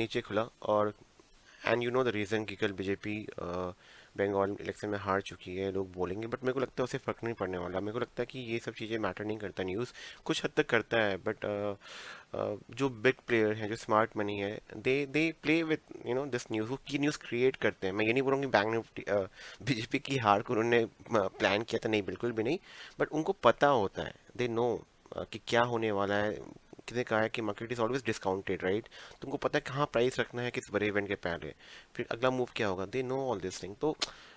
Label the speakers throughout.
Speaker 1: नीचे खुला और and you know the reason कि कल बीजेपी बंगाल इलेक्शन में हार चुकी है, लोग बोलेंगे, बट मेरे को लगता है उसे फ़र्क नहीं पड़ने वाला। मेरे को लगता है कि ये सब चीज़ें मैटर नहीं करता, न्यूज़ कुछ हद तक करता है, बट जो बिग प्लेयर हैं, जो स्मार्ट मनी है, they play with this news, वो की न्यूज़ क्रिएट करते हैं। मैं ये नहीं बोल रहा हूँ कि बैंक निफ्टी बीजेपी की हार को उन्होंने प्लान किया था, नहीं, बिल्कुल भी नहीं, बट उनको पता होता है, दे नो कि क्या होने वाला है। किसी कहा है कि market is always discounted, right? तुमको पता है कहाँ प्राइस रखना है किस बड़े इवेंट के पहले, फिर अगला मूव क्या होगा, they know all this thing. तो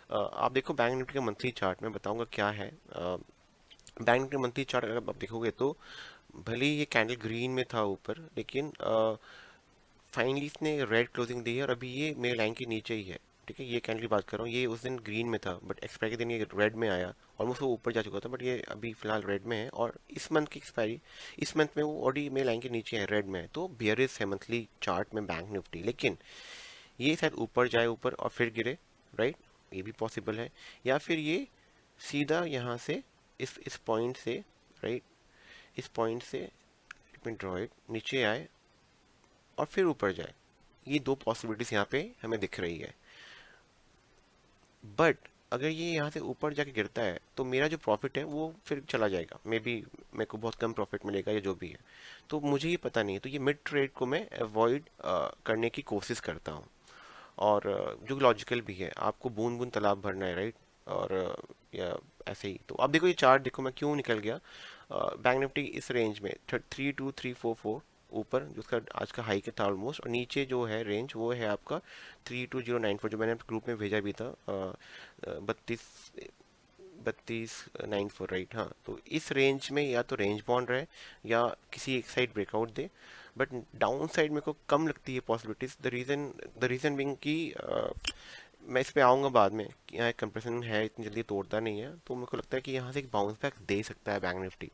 Speaker 1: आप देखो बैंक निफ्टी का मंथली चार्ट मैं बताऊंगा क्या है। बैंक निफ्टी मंथली चार्ट अगर आप देखोगे तो भले ही ये कैंडल ग्रीन में था ऊपर, लेकिन फाइनली इसने रेड क्लोजिंग दी है और अभी ये मेरे लाइन के नीचे ही है। ठीक है, ये कैंडल की बात कर रहा हूँ, ये उस दिन ग्रीन में था बट एक्सपायरी के दिन ये रेड में आया। ऑलमोस्ट वो ऊपर जा चुका था बट ये अभी फिलहाल रेड में है, और इस मंथ की एक्सपायरी, इस मंथ में वो ऑलरेडी मेरे लाइन के नीचे है, रेड में है। तो बियरिश है मंथली चार्ट में बैंक निफ्टी, लेकिन ये शायद ऊपर जाए ऊपर और फिर गिरे, राइट? ये भी पॉसिबल है। या फिर ये सीधा यहाँ से इस पॉइंट से, राइट, इस पॉइंट से लेट मी ड्रॉ इट, नीचे आए और फिर ऊपर जाए। ये दो पॉसिबिलिटीज यहाँ पे हमें दिख रही है। बट अगर ये यहाँ से ऊपर जाके गिरता है तो मेरा जो प्रॉफिट है वो फिर चला जाएगा, मे बी मेरे को बहुत कम प्रॉफिट मिलेगा या जो भी है। तो मुझे ये पता नहीं है, तो ये मिड ट्रेड को मैं अवॉइड करने की कोशिश करता हूँ। और जो लॉजिकल भी है, आपको बूंद बूंद तालाब भरना है, राइट? और या ऐसे ही। तो अब देखो ये चार्ट देखो मैं क्यों निकल गया। बैंक निफ्टी इस रेंज में 32344 ऊपर, जो उसका आज का हाई के था ऑलमोस्ट, और नीचे जो है रेंज वो है आपका 32094, जो मैंने ग्रुप में भेजा भी था, 3294, राइट? हाँ, तो इस रेंज में या तो रेंज बाउंड रहे या किसी एक side breakout they, but down side मेरे को कम लगती है पॉसिबिलिटीज। द रीज़न बिंग कि मैं इस पे आऊँगा बाद में कि यहाँ कंप्रेशन है, इतनी जल्दी तोड़ता नहीं है, तो मेरे को लगता है कि यहाँ से एक बाउंस बैक दे सकता है बैंक निफ्टी।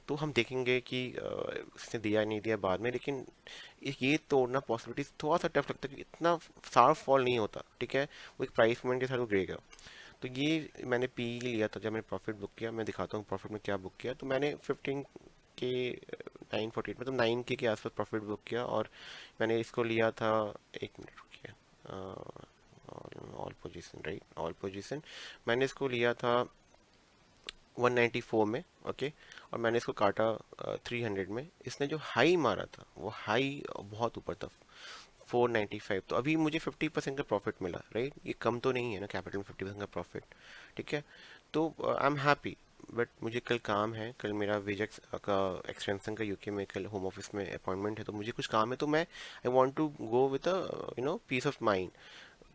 Speaker 1: तो हम देखेंगे कि इसने दिया नहीं दिया बाद में, लेकिन ये तोड़ना पॉसिबिलिटीज थोड़ा सा टफ लगता है कि इतना शार्प फॉल नहीं होता। ठीक है, वो एक प्राइस मूवमेंट के साथ वो गिरेगा। तो ये मैंने पी लिया था जब मैंने प्रॉफिट बुक किया। मैं दिखाता हूँ प्रॉफिट में क्या बुक किया। तो मैंने 15 के 948 मतलब 9 के आसपास प्रॉफिट बुक किया, और मैंने इसको लिया था, एक मिनट रुकिए, all position, right, all position. मैंने इसको लिया था 194 में, ओके, और मैंने इसको काटा 300 में। इसने जो हाई मारा था वो हाई बहुत ऊपर था, 495। तो अभी मुझे 50% का प्रॉफिट मिला, राइट? ये कम तो नहीं है ना, कैपिटल में 50% का प्रॉफिट। ठीक है, तो आई एम हैप्पी। बट मुझे कल काम है, कल मेरा विजेक्स का एक्सटेंशन का यूके में कल होम ऑफिस में अपॉइंटमेंट है, तो मुझे कुछ काम है, तो मैं I want to go with peace of mind.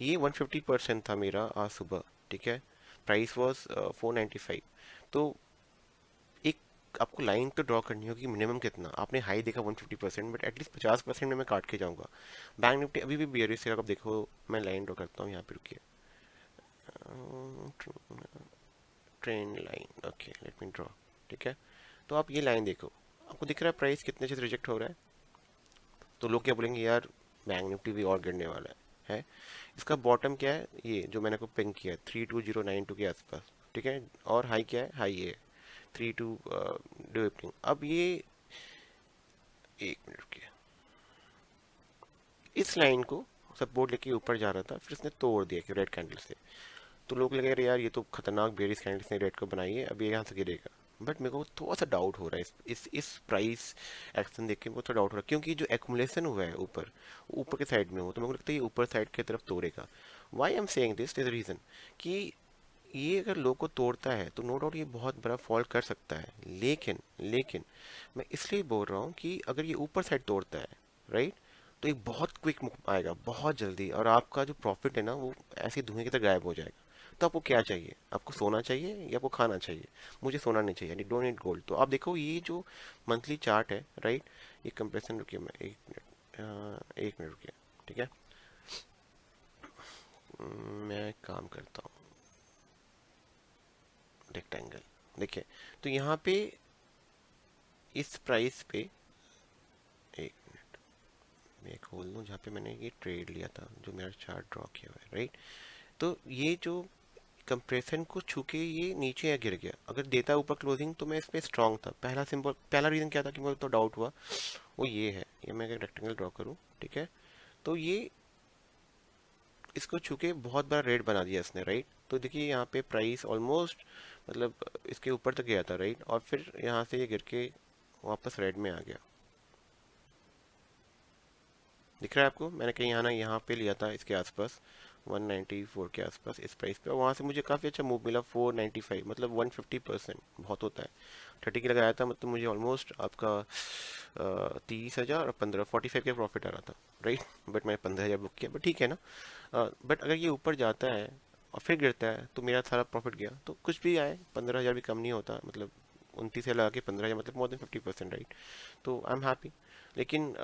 Speaker 1: ये 150% था मेरा आज सुबह। ठीक है, प्राइस वॉज 495। तो एक आपको लाइन तो ड्रॉ करनी होगी, मिनिमम कितना आपने हाई देखा 150%, बट एटलीस्ट 50% में मैं काट के जाऊंगा। बैंक निफ्टी अभी भी बियरिश है, आप देखो। मैं लाइन ड्रॉ करता हूँ यहाँ पे, रुकिए, trend line, okay, let me draw. ठीक है, तो आप ये लाइन देखो, आपको दिख रहा है प्राइस कितने से रिजेक्ट हो रहा है। तो लोग क्या बोलेंगे, यार बैंक निफ्टी भी और गिरने वाला है। इसका बॉटम क्या है, ये जो मैंने को पिंक किया है 32092 के आसपास। ठीक है, और हाई क्या है, हाई ये 32 डे ओपनिंग। अब ये, एक मिनट के, इस लाइन को सपोर्ट लेके ऊपर जा रहा था, फिर इसने तोड़ दिया कि रेड कैंडल से। तो लोग लगे, अरे यार ये तो खतरनाक बेरिस कैंडल इसने रेड को बनाई है, अब ये यहाँ से गिरेगा। बट मेरे को थोड़ा सा डाउट हो रहा है इस प्राइस एक्शन देख के, मेरे को थोड़ा डाउट हो रहा है, क्योंकि जो एक्मुलेशन हुआ है ऊपर, ऊपर के साइड में हो, तो मेरे को लगता है ये ऊपर साइड की तरफ तोड़ेगा। Why I am saying this is reason कि ये अगर लो को तोड़ता है तो नो डाउट ये बहुत बड़ा फॉल कर सकता है, लेकिन लेकिन मैं इसलिए बोल रहा हूँ कि अगर ये ऊपर साइड तोड़ता है, राइट, तो एक बहुत क्विक आएगा, बहुत जल्दी, और आपका जो प्रॉफिट है ना वो ऐसे धुएं की तरह गायब हो जाएगा। तो आपको क्या चाहिए, आपको सोना चाहिए या आपको खाना चाहिए? मुझे सोना नहीं चाहिए, यानी डोंट नीड गोल्ड। तो आप देखो ये जो मंथली चार्ट है, राइट, ये कंप्रेशन, रुकिए मैं एक मिनट, 1 मिनट रुकिए। ठीक है, मैं एक काम करता हूँ, रेक्टेंगल, देखिए। तो यहाँ पे इस प्राइस पे, एक मिनट, मैं खोल लूँ जहाँ पे मैंने ये ट्रेड लिया था, जो मेरा चार्ट ड्रॉ किया हुआ है, राइट। तो ये जो कंप्रेशन को छू के ये नीचे या गिर गया, अगर देता ऊपर क्लोजिंग तो मैं इस पे स्ट्रांग था। पहला सिंबल, पहला रीजन क्या था कि मुझे तो डाउट हुआ, वो ये है। ये मैं अगर रेक्टेंगल ड्रॉ करूँ, ठीक है, तो ये इसको छू के बहुत बड़ा रेट बना दिया इसने, राइट। तो देखिए यहाँ पे प्राइस ऑलमोस्ट मतलब इसके ऊपर तक गया था, राइट, और फिर यहाँ से ये गिर के वापस रेड में आ गया। दिख रहा है आपको, मैंने कहीं यहाँ पे लिया था इसके आसपास 194 के आसपास इस प्राइस पे, और वहाँ से मुझे काफ़ी अच्छा मूव मिला 495, मतलब 150%, बहुत होता है। 30 की लगाया था, मतलब मुझे ऑलमोस्ट आपका 30,000 और 45 का प्रॉफिट आ रहा था, राइट। बट मैंने 15,000 बुक किया, बट ठीक है ना। बट अगर ये ऊपर जाता है और फिर गिरता है तो मेरा सारा प्रॉफिट गया, तो कुछ भी आए 15,000 भी कम नहीं होता, मतलब 29 से लगा के 15,000, मतलब मोर देन 50%, राइट। तो आई एम हैप्पी। लेकिन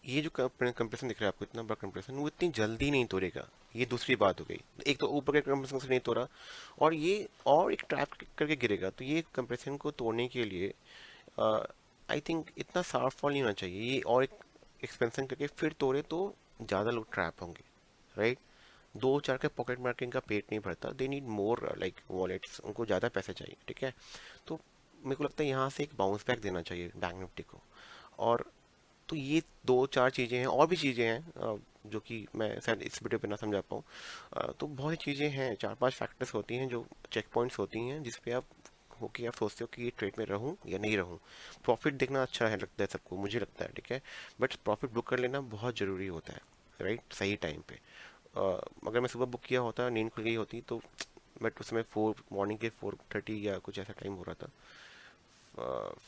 Speaker 1: ये जो कंप्रेशन दिख रहा है आपको, इतना बड़ा कंप्रेशन, वो इतनी जल्दी नहीं तोड़ेगा। ये दूसरी बात हो गई। एक तो ऊपर के कंप्रेशन से नहीं तोड़ा, और ये और एक ट्रैप करके गिरेगा, तो ये कंप्रेशन को तोड़ने के लिए आई थिंक इतना शार्प फॉल नहीं होना चाहिए। ये और एक एक्सपेंशन करके फिर तोड़े तो ज़्यादा लोग ट्रैप होंगे, राइट। दो चार के पॉकेट मार्किंग का पेट नहीं भरता, they need more like wallets, उनको ज़्यादा पैसे चाहिए, ठीक है। तो मेरे को लगता है यहाँ से एक बाउंस बैक देना चाहिए बैंक निफ्टी को। और तो ये दो चार चीज़ें हैं, और भी चीज़ें हैं जो कि मैं शायद इस वीडियो पे ना समझा पाऊँ। तो बहुत सी चीज़ें हैं, चार पांच फैक्टर्स होती हैं जो चेक पॉइंट्स होती हैं, जिस पे आप हो कि आप सोचते हो कि ये ट्रेड में रहूं या नहीं रहूं। प्रॉफिट देखना अच्छा है, लगता है सबको, मुझे लगता है, ठीक है। बट प्रॉफिट बुक कर लेना बहुत ज़रूरी होता है, राइट, सही टाइम पे। अगर मैं सुबह बुक किया होता, नींद खुल गई होती तो, बट उसमें मॉर्निंग के 4:30 या कुछ ऐसा टाइम हो रहा था।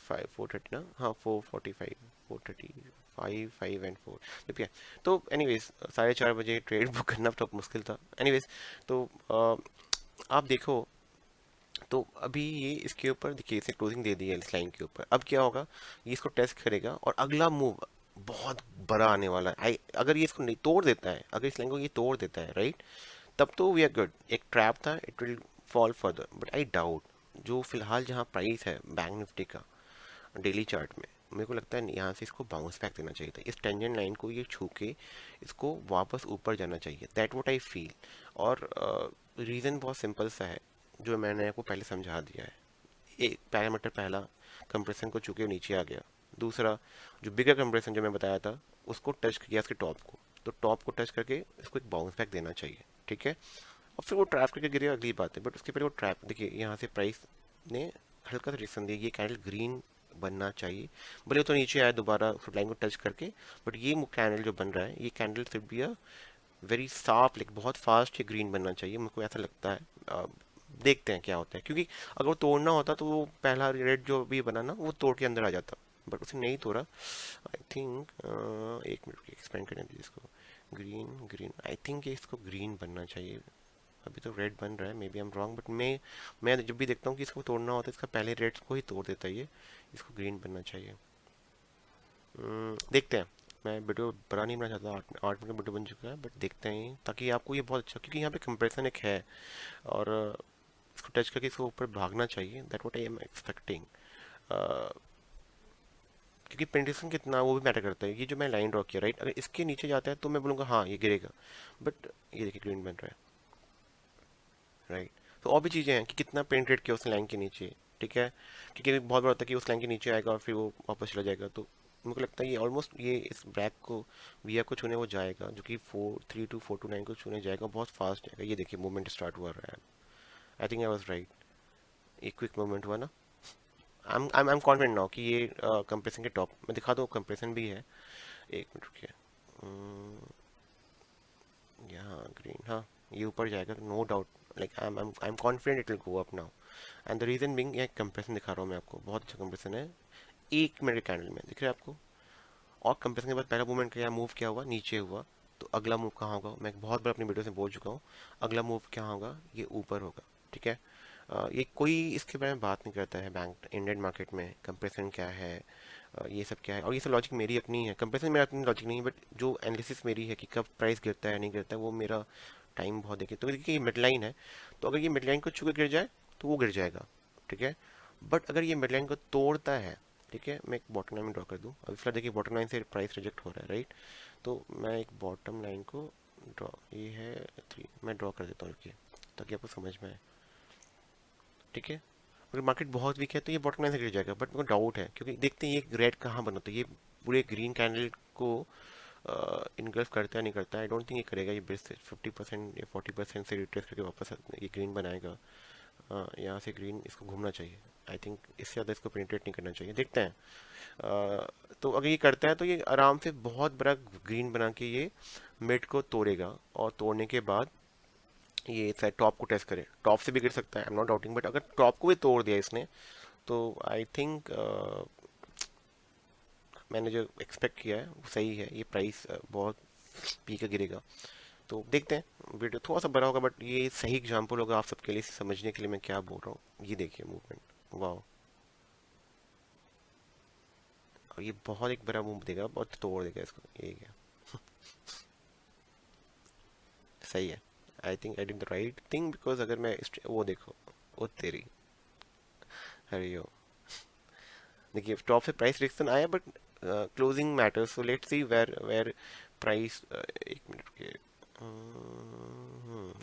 Speaker 1: 4:30 ना, हाँ 4:45, 4:30, 5 एंड 4, ठीक है। तो एनीवेज 4:30 बजे ट्रेड बुक करना तो मुश्किल था, एनीवेज। तो आप देखो, तो अभी ये इसके ऊपर देखिए, इसे क्लोजिंग दे दी है इस लाइन के ऊपर। अब क्या होगा, ये इसको टेस्ट करेगा और अगला मूव बहुत बड़ा आने वाला है। अगर ये इसको नहीं तोड़ देता है, अगर इस लाइन को ये तोड़ देता है, राइट, तब तो वी आर गुड। एक ट्रैप था, it will fall further, but I doubt. जो फिलहाल जहाँ प्राइस है बैंक निफ्टी का डेली चार्ट में, मेरे को लगता है यहाँ से इसको बाउंस बैक देना चाहिए था। इस टेंजेंट लाइन को ये छू के इसको वापस ऊपर जाना चाहिए, दैट व्हाट आई फील। और रीज़न बहुत सिंपल सा है, जो मैंने आपको पहले समझा दिया है। एक पैरामीटर पहला, कंप्रेशन को छू के नीचे आ गया। दूसरा, जो बिगर कंप्रेशन जो मैं बताया था, उसको टच किया इसके टॉप को, तो टॉप को टच करके इसको एक बाउंस बैक देना चाहिए, ठीक है। और फिर वो ट्रैप करके गिरेगा, अगली बात है। बट उसके पहले वो ट्रैप देखिए, यहाँ से प्राइस ने हल्का सा रिएक्शन दिया, ये कैंडल ग्रीन बनना चाहिए। भले तो नीचे आया दोबारा लाइन को टच करके, बट ये कैंडल जो बन रहा है, ये candle should be a very साफ, लाइक बहुत फास्ट ये ग्रीन बनना चाहिए, मेरे को ऐसा लगता है। देखते हैं क्या होता है, क्योंकि अगर वो तोड़ना होता तो वो पहला रेड जो भी बना ना, वो तोड़ के अंदर आ जाता, बट उसने नहीं तोड़ा। आई थिंक 1 मिनट एक्सपेंड करने दीजिए इसको। ग्रीन ग्रीन, आई थिंक इसको ग्रीन बनना चाहिए। अभी तो रेड बन रहा है, maybe I am wrong, but मैं जब भी देखता हूँ कि इसको तोड़ना होता है, इसका पहले रेड को ही तोड़ देता है ये। इसको ग्रीन बनना चाहिए। देखते हैं। मैं वीडियो बड़ा नहीं बनाना चाहता, 8 मिनट का वीडियो बन चुका है, बट देखते हैं ताकि आपको ये बहुत अच्छा, क्योंकि यहाँ पे कंपैरिजन एक है, और इसको टच करके इसको ऊपर भागना चाहिए, that what I am expecting. क्योंकि पेंटिसन कितना वो भी मैटर करता है। ये जो मैं लाइन ड्रॉ किया, राइट, अगर इसके नीचे जाता है तो मैं बोलूँगा हाँ ये गिरेगा, बट ये देखिए ग्रीन बन रहा है, राइट। तो और भी चीज़ें हैं कि कितना पेनिट्रेट किया उस लाइन के नीचे, ठीक है। क्योंकि बहुत बड़ा होता है कि उस लाइन के नीचे आएगा और फिर वो वापस चला जाएगा, तो मेरे को लगता है ये ऑलमोस्ट ये इस ब्लैक को, वी को छूने वो जाएगा, जो कि 432 429 को छूने जाएगा, बहुत फास्ट जाएगा। ये देखिए मूवमेंट स्टार्ट हुआ रहा है। I think I was right, एक क्विक मूवमेंट हुआ ना। आई एम कॉन्फिडेंट नाउ कि ये कंप्रेशन के टॉप में दिखा दो, कंप्रेशन भी है। एक मिनट रुकिए। यहाँ ग्रीन, हाँ ये ऊपर जाएगा, no doubt. Like I am confident it will go up now. And the reason being, ये कंप्रेशन दिखा रहा हूँ मैं आपको, बहुत अच्छा कंप्रेशन है। 1 मिनट के कैंडल में दिख रहा है आपको। और कंप्रेशन के बाद पहला मूवमेंट क्या मूव क्या हुआ, नीचे हुआ। तो अगला मूव कहाँ होगा, मैं बहुत बार अपनी वीडियो से बोल चुका हूँ, अगला मूव क्या होगा, ये ऊपर होगा, ठीक है। ये कोई इसके बारे में बात नहीं करता है बैंक इंडियन मार्केट में, कंप्रेशन क्या है, ये सब क्या है। और ये सब लॉजिक मेरी अपनी है, कंप्रेशन मेरा अपनी लॉजिक नहीं है, बट जो एनालिसिस मेरी है कि कब प्राइस गिरता है नहीं गिरता है, वो मेरा टाइम बहुत देखिए। तो देखिए ये मिड लाइन है, तो अगर ये मिड लाइन को छू के गिर जाए तो वो गिर जाएगा, ठीक है। बट अगर ये मिड लाइन को तोड़ता है, ठीक है, मैं एक बॉटम लाइन में ड्रॉ कर दूँ। अभी फिलहाल देखिए बॉटम लाइन से प्राइस रिजेक्ट हो रहा है, राइट। तो मैं एक बॉटम लाइन को ड्रॉ, ये है 3, मैं ड्रॉ कर देता हूँ रुकिए, ताकि आपको समझ में आए, ठीक है। अगर मार्केट बहुत वीक है तो ये बॉटम लाइन से गिर जाएगा, बट मेरे को डाउट है, क्योंकि देखते हैं ये रेड कहाँ बना, तो ये पूरे ग्रीन कैंडल को इनगल्फ करता है नहीं करता है, आई डोंट थिंक ये करेगा। ये 50% या 40% से रिट्रेस करके वापस ये ग्रीन बनाएगा। यहाँ से ग्रीन इसको घूमना चाहिए। आई थिंक इससे ज़्यादा इसको पेनिट्रेट नहीं करना चाहिए, देखते हैं। तो अगर ये करता है तो ये आराम से बहुत बड़ा ग्रीन बना के ये मिड को तोड़ेगा, और तोड़ने के बाद ये शायद टॉप को टेस्ट करे। टॉप से भी गिर सकता है, I am not doubting, but अगर टॉप को भी तोड़ दिया इसने तो आई थिंक मैंने जो एक्सपेक्ट किया है वो सही है। ये प्राइस बहुत पी का गिरेगा। तो देखते हैं, वीडियो थोड़ा सा बड़ा होगा बट ये सही एग्जांपल होगा आप सबके लिए समझने के लिए मैं क्या बोल रहा हूँ। ये देखिए मूवमेंट, वाह। और ये बहुत एक बड़ा मूव देगा, बहुत तोड़ देगा इसको, ये क्या सही है। I think I did the right thing, because अगर मैं वो देखो, वो तेरी, अरे यो, देखिए टॉप से प्राइस रिएक्शन आया but closing matters, so let's see where price. एक मिनट के,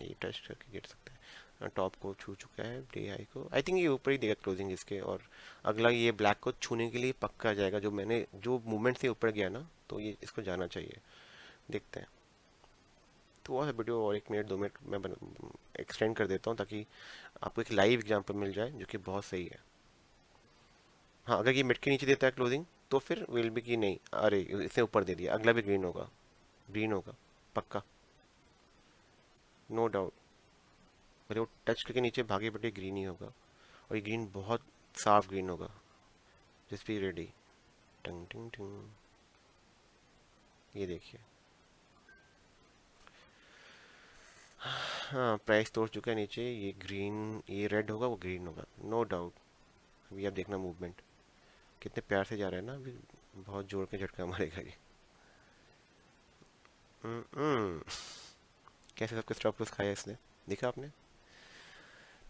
Speaker 1: ये टच करके गिर सकता है। टॉप को छू चुका है, डे हाई को, आई थिंक ये ऊपर ही देगा क्लोजिंग इसके, और अगला ये ब्लैक को छूने के लिए पक्का जाएगा। जो मैंने जो मूवमेंट से ऊपर गया ना, तो ये इसको जाना चाहिए। देखते हैं। थोड़ा सा वीडियो और 1 मिनट 2 मिनट मैं एक्सटेंड कर देता हूँ ताकि आपको एक लाइव एग्जांपल मिल जाए जो कि बहुत सही है। हाँ, अगर ये मिड के नीचे देता है क्लोजिंग तो फिर विल भी कि नहीं, अरे इसने ऊपर दे दिया, अगला भी ग्रीन होगा, ग्रीन होगा पक्का, नो डाउट। अरे वो टच करके नीचे भागे बटे ग्रीन ही होगा, और ये ग्रीन बहुत साफ ग्रीन होगा। Just be ready. टंग टिंग टिंग, ये देखिए। हाँ, प्राइस तोड़ चुका है नीचे, ये ग्रीन, ये रेड होगा वो ग्रीन होगा, नो डाउट। अभी आप देखना मूवमेंट कितने प्यार से जा रहा है ना, अभी बहुत जोर के झटका मारेगा ये। हम्म, कैसे सबके स्टॉप लॉस खाया इसने, देखा आपने।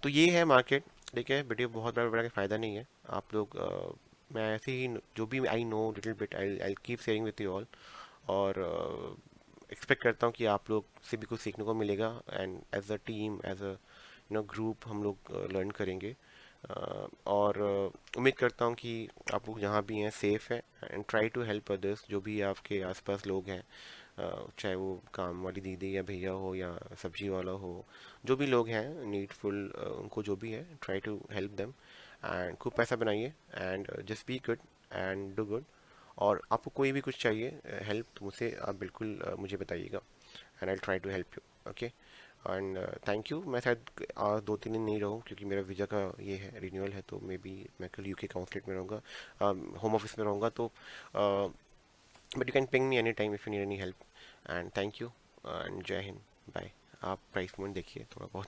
Speaker 1: तो ये है मार्केट। ठीक है, वीडियो बहुत बड़ा बड़ा का फ़ायदा नहीं है। आप लोग मैं ऐसे ही जो भी I know little bit, I I keep sharing with you all. और एक्सपेक्ट करता हूँ कि आप लोग से भी कुछ सीखने को मिलेगा, and as a team, as a group हम लोग लर्न करेंगे। और उम्मीद करता हूँ कि आप लोग जहाँ भी हैं सेफ़ हैं, and try to help others. जो भी आपके आसपास लोग हैं, चाहे वो काम वाली दीदी या भैया हो या सब्जी वाला हो, जो भी लोग हैं नीडफुल, उनको जो भी है try to help them. And खूब पैसा बनाइए, and just be good and do good. और आपको कोई भी कुछ चाहिए हेल्प, तो मुझसे आप बिल्कुल मुझे बताइएगा, and I try to help you, okay. And thank you. मैं शायद 2-3 दिन नहीं रहूँ क्योंकि मेरा वीज़ा का ये है, रिन्यूअल है, तो मे बी मैं कल यूके काउंसलेट में रहूँगा, होम ऑफिस में रहूँगा। तो but you can ping me any time if you need any help. And thank you, and जय हिंद, बाय। आप प्राइस पॉइंट देखिए थोड़ा बहुत।